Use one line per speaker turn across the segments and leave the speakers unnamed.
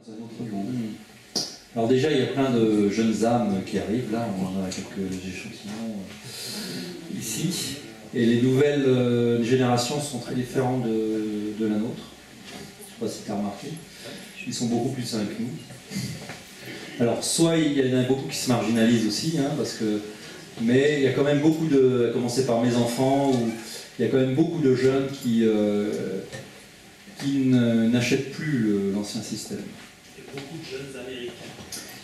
dans un autre monde. Alors déjà, il y a plein de jeunes âmes qui arrivent, là, on en a quelques échantillons ici. Et les nouvelles générations sont très différentes de la nôtre. Je ne sais pas si tu as remarqué. Ils sont beaucoup plus sains que nous. Alors, soit il y en a beaucoup qui se marginalisent aussi, hein, mais il y a quand même beaucoup de, à commencer par mes enfants, où il y a quand même beaucoup de jeunes qui n'achètent plus l'ancien système.
Et beaucoup de jeunes Américains.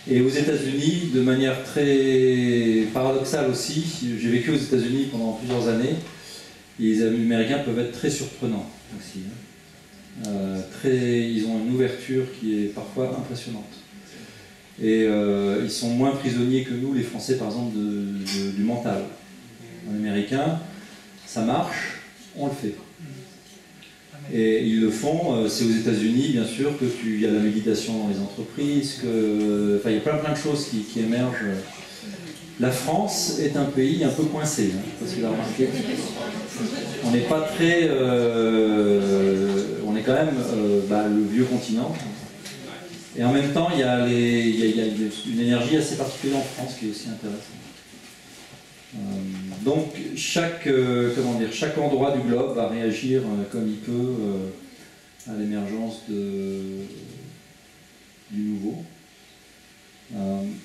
Et aux États-Unis, de manière très paradoxale aussi, j'ai vécu aux États-Unis pendant plusieurs années, et les Américains peuvent être très surprenants aussi. Ils ont une ouverture qui est parfois impressionnante. Et ils sont moins prisonniers que nous, les Français, par exemple, du mental. En américain, ça marche, on le fait. Et ils le font, c'est aux États-Unis, bien sûr, il y a la méditation dans les entreprises, il y a plein de choses qui émergent. La France est un pays un peu coincé, hein, parce que vous l'avez remarqué. On n'est pas très... on est quand même le vieux continent. Et en même temps, il y a une énergie assez particulière en France qui est aussi intéressante. Donc chaque endroit du globe va réagir comme il peut à l'émergence du nouveau.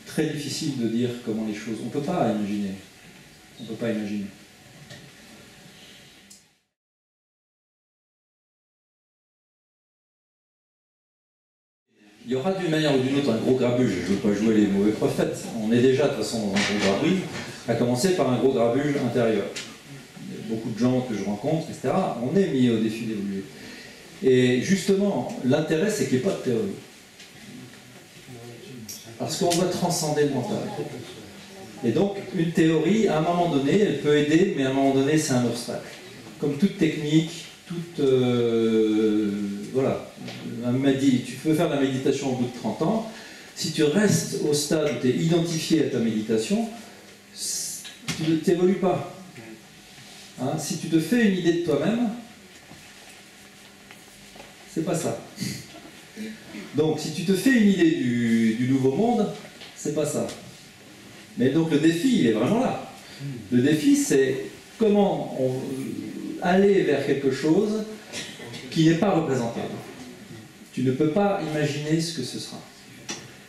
Très difficile de dire comment les choses... On ne peut pas imaginer. On ne peut pas imaginer. Il y aura d'une manière ou d'une autre un gros grabuge. Je ne veux pas jouer les mauvais prophètes. On est déjà de toute façon dans un gros grabuge, à commencer par un gros grabuge intérieur. Il y a beaucoup de gens que je rencontre, etc. On est mis au défi d'évoluer. Et justement, l'intérêt, c'est qu'il n'y ait pas de théorie. Parce qu'on doit transcender le mental. Et donc, une théorie, à un moment donné, elle peut aider, mais à un moment donné, c'est un obstacle. Comme toute technique, voilà. Tu peux faire de la méditation au bout de 30 ans. Si tu restes au stade où tu es identifié à ta méditation, tu ne t'évolues pas. Hein, si tu te fais une idée de toi-même, c'est pas ça. Donc, si tu te fais une idée du nouveau monde, c'est pas ça. Mais donc, le défi, il est vraiment là. Le défi, c'est comment aller vers quelque chose qui n'est pas représentable. Tu ne peux pas imaginer ce que ce sera.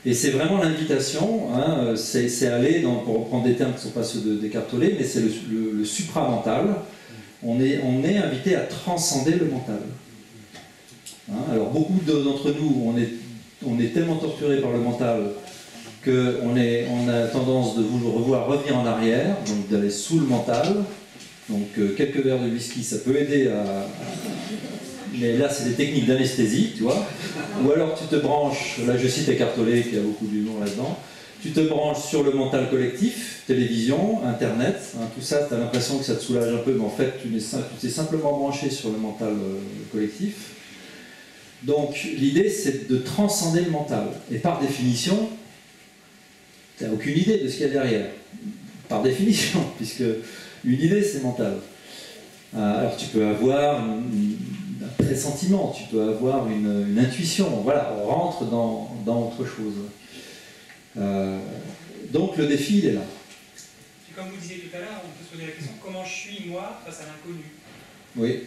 Et c'est vraiment l'invitation, hein, c'est aller, pour reprendre des termes qui ne sont pas ceux d'Eckhart Tolle, mais c'est le supramental. On est invité à transcender le mental. Hein, alors beaucoup d'entre nous, on est tellement torturés par le mental qu'on a tendance de vouloir revenir en arrière, donc d'aller sous le mental. Donc quelques verres de whisky, ça peut aider à... Mais là, c'est des techniques d'anesthésie, tu vois. Ou alors tu te branches, là je cite Eckhart Tolle qui a beaucoup d'humour là-dedans, tu te branches sur le mental collectif, télévision, internet, hein, tout ça, tu as l'impression que ça te soulage un peu, mais en fait tu t'es simplement branché sur le mental collectif. Donc l'idée c'est de transcender le mental. Et par définition, tu n'as aucune idée de ce qu'il y a derrière. Par définition, puisque une idée c'est mental. Alors tu peux avoir un pressentiment, tu peux avoir une intuition, voilà, on rentre dans autre chose. Donc le défi il est là.
Comme vous disiez tout à l'heure, on peut se poser la question comment je suis moi face à l'inconnu.
Oui.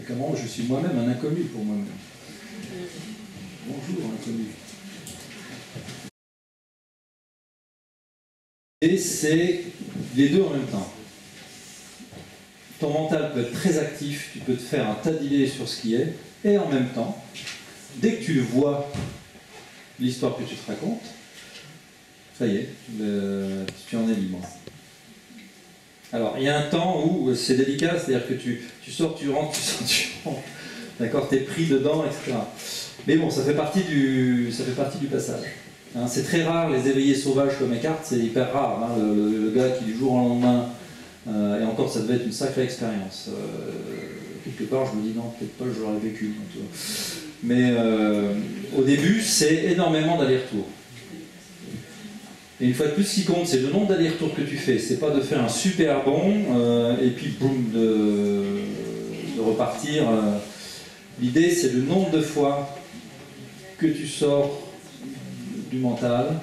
Comment je suis moi-même un inconnu pour moi-même. Bonjour inconnu. Et c'est les deux en même temps. Ton mental peut être très actif, tu peux te faire un tas d'idées sur ce qui est, et en même temps, dès que tu vois l'histoire que tu te racontes, ça y est, tu en es libre. Alors, il y a un temps où c'est délicat, c'est-à-dire que tu sors, tu rentres, tu sors, tu rentres. D'accord, t'es pris dedans, etc. Mais bon, ça fait partie du passage. Hein, c'est très rare, les éveillés sauvages comme Eckhart, c'est hyper rare. Hein, le gars qui du jour au lendemain, et encore ça devait être une sacrée expérience. Quelque part, je me dis non, peut-être pas, je l'aurais vécu. Mais au début, c'est énormément d'allers-retours. Et une fois de plus, ce qui compte, c'est le nombre d'allers-retours que tu fais. C'est pas de faire un super bond et puis boum, de repartir. L'idée, c'est le nombre de fois que tu sors du mental.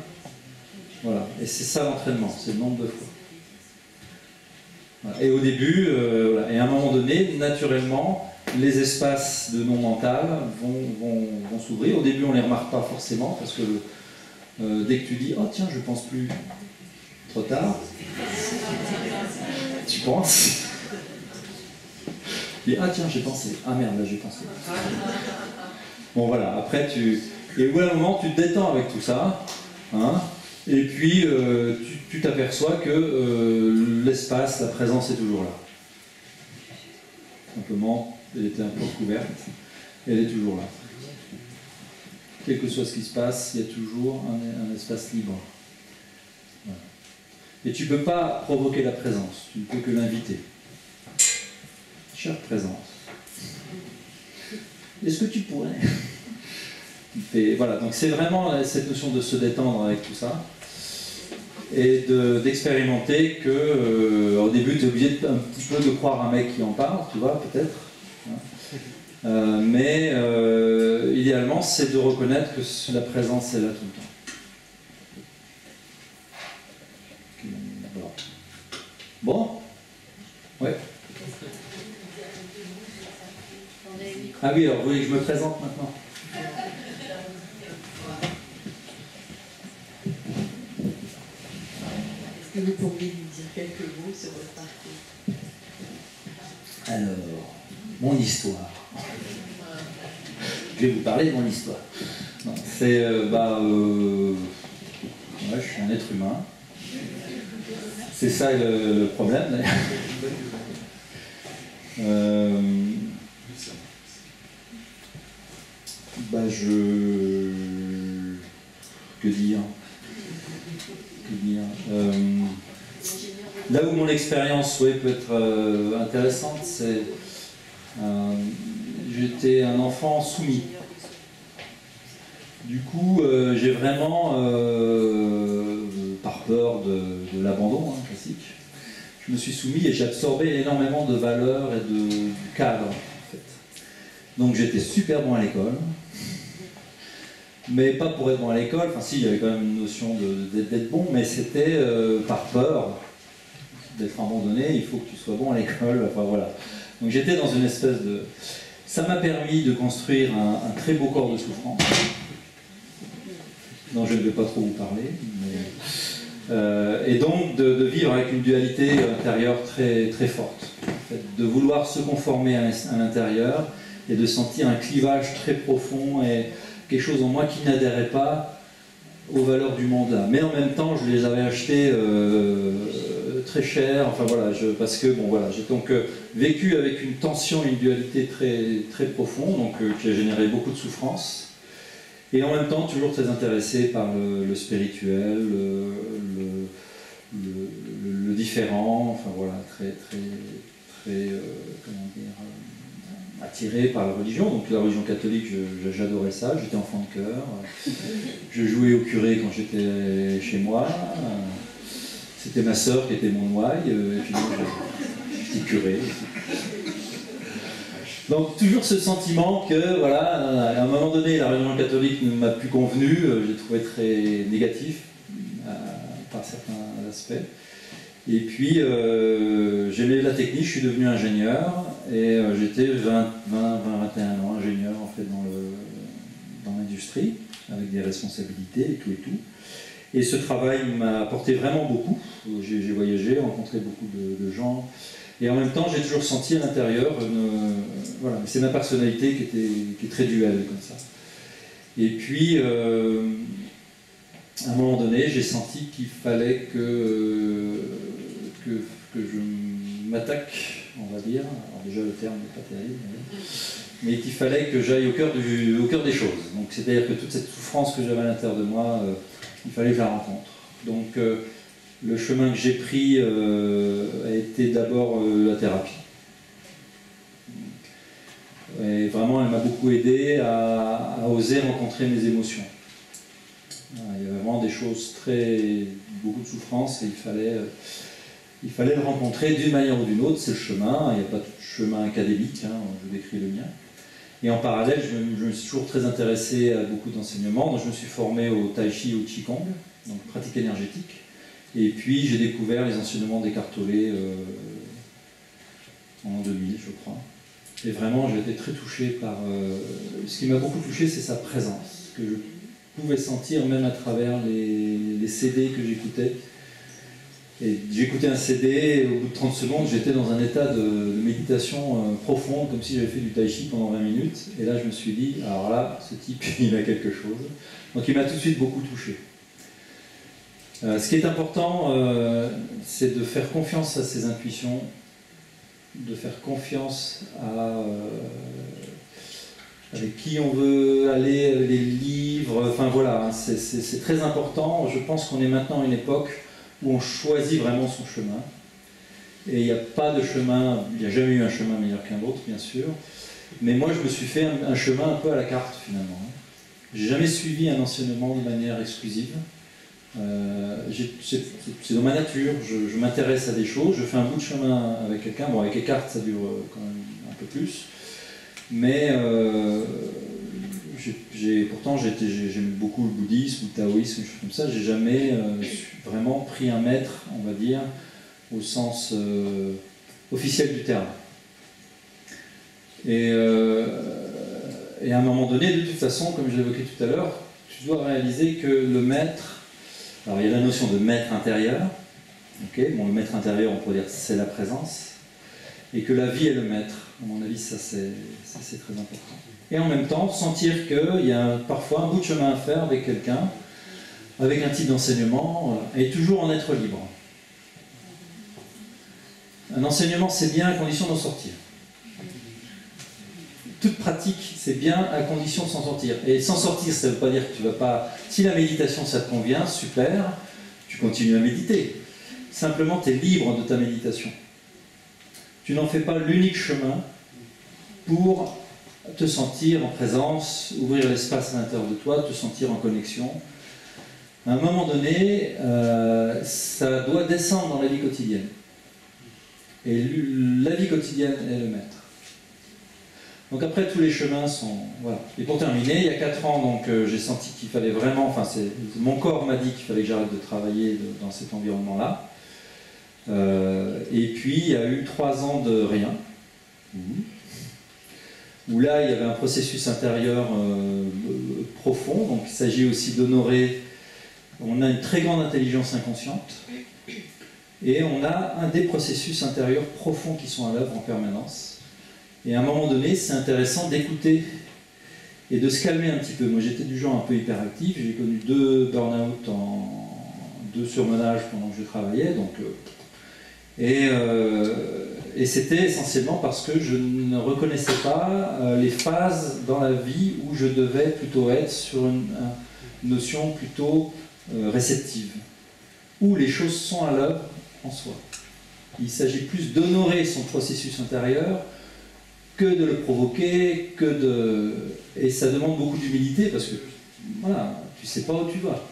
Voilà. Et c'est ça l'entraînement, c'est le nombre de fois. Voilà. Et au début, voilà. Et à un moment donné, naturellement, les espaces de non-mental vont s'ouvrir. Au début, on ne les remarque pas forcément, parce que dès que tu dis « Oh tiens, je pense plus », trop tard, tu penses. Et « Ah tiens, j'ai pensé. Ah merde, là j'ai pensé. » Bon voilà, après et au bout d'un moment, tu te détends avec tout ça, hein, et puis tu t'aperçois que l'espace, la présence est toujours là. Simplement, elle était un peu recouverte, elle est toujours là. Quel que soit ce qui se passe, il y a toujours un espace libre. Voilà. Et tu ne peux pas provoquer la présence, tu ne peux que l'inviter. Chère présence, est-ce que tu pourrais... Et voilà, donc c'est vraiment cette notion de se détendre avec tout ça et d'expérimenter que au début tu es obligé un petit peu de croire un mec qui en parle, tu vois, peut-être. Mais idéalement, c'est de reconnaître que la présence est là tout le temps. Voilà. Bon, ouais. Ah oui, alors vous voulez que je me présente maintenant?
Est-ce que vous pourriez nous dire quelques mots sur votre parcours?
Alors, mon histoire. Je vais vous parler de mon histoire. C'est, ouais, je suis un être humain. C'est ça le problème, d'ailleurs. Que dire? Là où mon expérience peut être intéressante, c'est j'étais un enfant soumis. Du coup, j'ai vraiment, par peur de l'abandon classique, je me suis soumis et j'ai absorbé énormément de valeurs et du cadre. En fait. Donc j'étais super bon à l'école. Mais pas pour être bon à l'école, enfin si, il y avait quand même une notion d'être bon, mais c'était par peur d'être abandonné, il faut que tu sois bon à l'école, enfin voilà. Donc j'étais dans une espèce de... Ça m'a permis de construire un très beau corps de souffrance, dont je ne vais pas trop vous parler, mais, et donc de vivre avec une dualité intérieure très, très forte, en fait, de vouloir se conformer à l'intérieur et de sentir un clivage très profond et quelque chose en moi qui n'adhérait pas aux valeurs du monde là. Mais en même temps, je les avais achetées très cher, enfin voilà, parce que bon voilà, j'ai donc vécu avec une tension, une dualité très, très profonde, donc qui a généré beaucoup de souffrance. Et en même temps, toujours très intéressé par le spirituel, le différent, enfin voilà, très, très, très, comment dire, attiré par la religion. Donc la religion catholique, j'adorais ça, j'étais enfant de chœur, je jouais au curé quand j'étais chez moi, c'était ma sœur qui était mon ouaille, et puis j'étais curé. Donc toujours ce sentiment que, voilà, à un moment donné, la religion catholique ne m'a plus convenu, j'ai trouvé très négatif par certains aspects. Et puis j'aimais la technique, je suis devenu ingénieur, et j'étais 21 ans ingénieur en fait dans l'industrie, avec des responsabilités et tout et tout. Et ce travail m'a apporté vraiment beaucoup, j'ai voyagé, rencontré beaucoup de gens. Et en même temps, j'ai toujours senti à l'intérieur, voilà, c'est ma personnalité qui est très duelle comme ça. Et puis, à un moment donné, j'ai senti qu'il fallait que je m'attaque, on va dire. Alors déjà, le terme n'est pas terrible, mais qu'il fallait que j'aille au cœur des choses. Donc, c'est-à-dire que toute cette souffrance que j'avais à l'intérieur de moi, il fallait que je la rencontre. Donc, le chemin que j'ai pris a été d'abord la thérapie. Et vraiment, elle m'a beaucoup aidé à oser rencontrer mes émotions. Il y avait vraiment des choses beaucoup de souffrance et il fallait le rencontrer d'une manière ou d'une autre, c'est le chemin, il n'y a pas de chemin académique, hein, je décris le mien. Et en parallèle, je me suis toujours très intéressé à beaucoup d'enseignements. Donc je me suis formé au Tai Chi et au Qigong, donc pratique énergétique. Et puis j'ai découvert les enseignements d'Eckhart Tolle en 2000, je crois. Et vraiment, j'ai été très touché par... ce qui m'a beaucoup touché, c'est sa présence, que je pouvais sentir même à travers les CD que j'écoutais. Et j'écoutais un CD, et au bout de 30 secondes, j'étais dans un état de méditation profonde, comme si j'avais fait du tai chi pendant 20 minutes. Et là, je me suis dit, alors là, ce type, il a quelque chose. Donc il m'a tout de suite beaucoup touché. Ce qui est important, c'est de faire confiance à ses intuitions, de faire confiance avec qui on veut aller, les livres, enfin voilà, hein, c'est très important. Je pense qu'on est maintenant à une époque où on choisit vraiment son chemin. Et il n'y a pas de chemin, il n'y a jamais eu un chemin meilleur qu'un autre, bien sûr. Mais moi, je me suis fait un chemin un peu à la carte, finalement. J'ai jamais suivi un enseignement de manière exclusive. C'est dans ma nature, je m'intéresse à des choses, je fais un bout de chemin avec quelqu'un. Bon, avec Eckhart, ça dure quand même un peu plus. Mais pourtant, j'aime beaucoup le bouddhisme, le taoïsme, des choses comme ça. J'ai jamais vraiment pris un maître, on va dire, au sens officiel du terme. Et à un moment donné, de toute façon, comme je l'évoquais tout à l'heure, tu dois réaliser que le maître, alors il y a la notion de maître intérieur, okay, bon, le maître intérieur, on pourrait dire c'est la présence, et que la vie est le maître. À mon avis, ça c'est très important. Et en même temps, sentir qu'il y a parfois un bout de chemin à faire avec quelqu'un, avec un type d'enseignement, et toujours en être libre. Un enseignement, c'est bien à condition d'en sortir. Toute pratique, c'est bien à condition de s'en sortir. Et s'en sortir, ça ne veut pas dire que tu vas pas... Si la méditation, ça te convient, super, tu continues à méditer. Simplement, tu es libre de ta méditation. Tu n'en fais pas l'unique chemin pour te sentir en présence, ouvrir l'espace à l'intérieur de toi, te sentir en connexion. À un moment donné, ça doit descendre dans la vie quotidienne. Et la vie quotidienne est le maître. Donc après, tous les chemins sont... Voilà. Et pour terminer, il y a 4 ans, donc j'ai senti qu'il fallait vraiment... Enfin, mon corps m'a dit qu'il fallait que j'arrête de travailler dans cet environnement-là. Et puis, il y a eu 3 ans de rien. Où là, il y avait un processus intérieur profond. Donc, il s'agit aussi d'honorer... On a une très grande intelligence inconsciente. Et on a des processus intérieurs profonds qui sont à l'œuvre en permanence. Et à un moment donné, c'est intéressant d'écouter et de se calmer un petit peu. Moi, j'étais du genre un peu hyperactif. J'ai connu 2 burn-out 2 surmenages pendant que je travaillais. Donc, et c'était essentiellement parce que je ne reconnaissais pas les phases dans la vie où je devais plutôt être sur une notion plutôt réceptive, où les choses sont à l'œuvre en soi. Il s'agit plus d'honorer son processus intérieur que de le provoquer, et ça demande beaucoup d'humilité parce que voilà, tu sais pas où tu vas.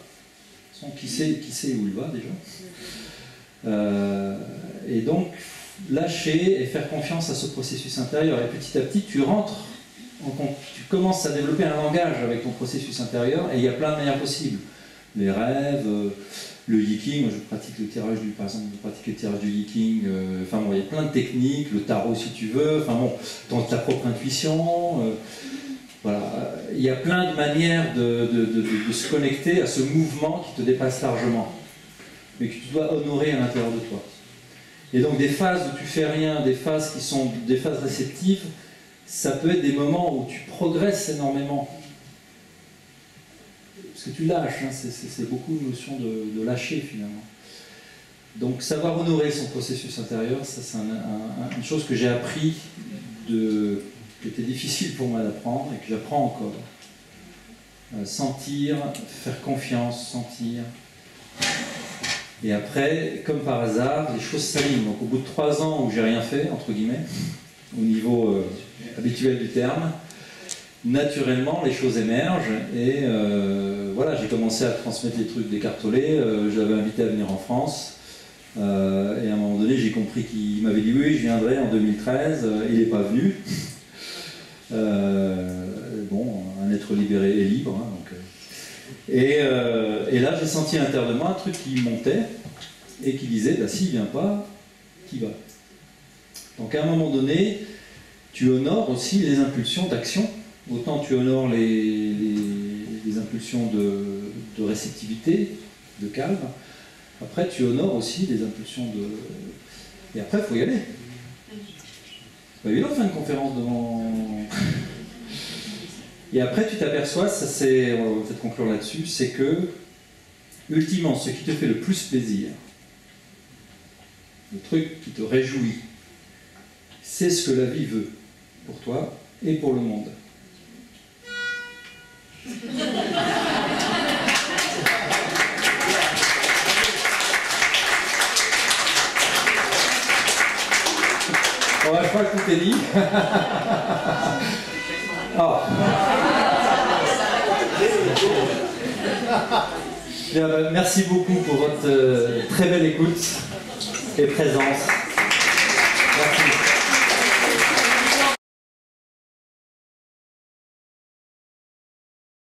Qui sait où il va déjà. Et donc lâcher et faire confiance à ce processus intérieur. Et petit à petit, tu commences à développer un langage avec ton processus intérieur, et il y a plein de manières possibles. Les rêves, le yiking, moi je pratique le tirage par exemple, je pratique le tirage du yiking, enfin bon, il y a plein de techniques, le tarot si tu veux, enfin bon, ta propre intuition, voilà, il y a plein de manières de se connecter à ce mouvement qui te dépasse largement, mais que tu dois honorer à l'intérieur de toi. Et donc des phases où tu fais rien, des phases qui sont des phases réceptives, ça peut être des moments où tu progresses énormément. Parce que tu lâches, hein, c'est beaucoup une notion de lâcher finalement. Donc savoir honorer son processus intérieur, ça c'est une chose que j'ai appris, qui était difficile pour moi d'apprendre et que j'apprends encore. Sentir, faire confiance, sentir. Et après, comme par hasard, les choses s'alignent. Donc au bout de 3 ans où j'ai rien fait, entre guillemets, au niveau habituel du terme, naturellement les choses émergent et voilà, j'ai commencé à transmettre les trucs d'Eckhart Tolle, je l'avais invité à venir en France et à un moment donné j'ai compris qu'il m'avait dit oui je viendrai en 2013, il n'est pas venu Bon, un être libéré et libre. Hein, donc, et là, j'ai senti à l'intérieur de moi un truc qui montait et qui disait, bah, s'il ne vient pas, qui va? Donc à un moment donné, tu honores aussi les impulsions d'action. Autant tu honores les impulsions de réceptivité, de calme. Après, tu honores aussi les impulsions de... Et après, il faut y aller. C'est pas évident de faire une conférence devant... Et après, tu t'aperçois, ça c'est, on va peut-être conclure là-dessus, c'est que, ultimement, ce qui te fait le plus plaisir, le truc qui te réjouit, c'est ce que la vie veut pour toi et pour le monde. Bon, je crois que tout est dit. Ah. Bien, merci beaucoup pour votre très belle écoute et présence.